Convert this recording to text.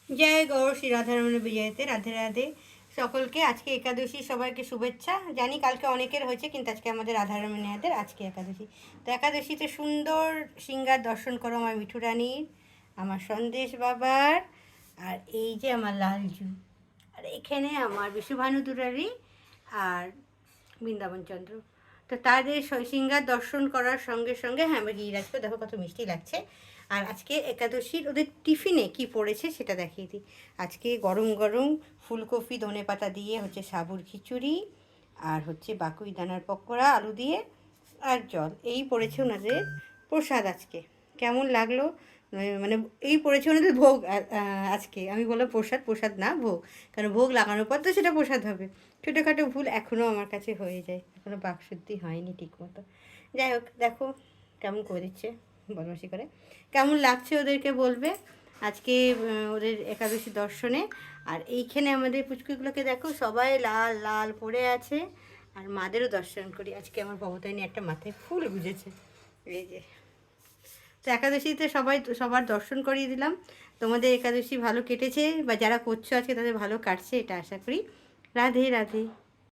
জয় গৌর শ্রী রাধারমণ বিজয়তে, রাধে রাধে সকলকে। আজকে একাদশী, সবাইকে শুভেচ্ছা। জানি কালকে অনেকের হয়েছে, কিন্তু আজকে আমাদের রাধারমণীয়াদের আজকে একাদশী। তো একাদশীতে সুন্দর সিঙ্গার দর্শন করো আমার মিঠু রানীর, আমার সন্দেশ বাবার, আর এই যে আমার লালজু, আর এখানে আমার বিশ্বভানু দুরারি আর বৃন্দাবন চন্দ্র। তো তাদের সিঙ্গার দর্শন করার সঙ্গে সঙ্গে হ্যাঁ, আমার গিরিরাজকে দেখো কত মিষ্টি লাগছে। আর আজকে একাদশীর ওদের টিফিনে কি পড়েছে সেটা দেখিয়ে দিই। আজকে গরম গরম ফুলকপি ধনেপাতা দিয়ে হচ্ছে সাবুর খিচুড়ি, আর হচ্ছে বাকুই দানার পকোড়া আলু দিয়ে, আর জল, এই পড়েছে ওনাদের প্রসাদ আজকে। কেমন লাগলো? মানে এই পড়েছে ওনাদের ভোগ আজকে। আমি বললাম প্রসাদ, প্রসাদ না ভোগ, কারণ ভোগ লাগানোর পর তো সেটা প্রসাদ হবে। ছোটোখাটো ভুল এখনও আমার কাছে হয়ে যায়, এখনও বাকশুদ্ধি হয়নি ঠিক মতো। যাই হোক, দেখো কেমন করে দিচ্ছে বদমাশি করে। কেমন লাগছে ওদেরকে বলবে আজকে ওদের একাদশী দর্শনে। আর এইখানে আমাদের পুচকুগুলোকে দেখো, সবাই লাল লাল পরে আছে। আর মাদেরও দর্শন করি। আজকে আমার ভবতারিণী একটা মাথায় ফুল গুজেছে, এই যে। তো একাদশীতে সবার দর্শন করিয়ে দিলাম। তোমাদের একাদশী ভালো কেটেছে, বা যারা করছো আজকে তাদের ভালো কাটছে, এটা আশা করি। রাধে রাধে।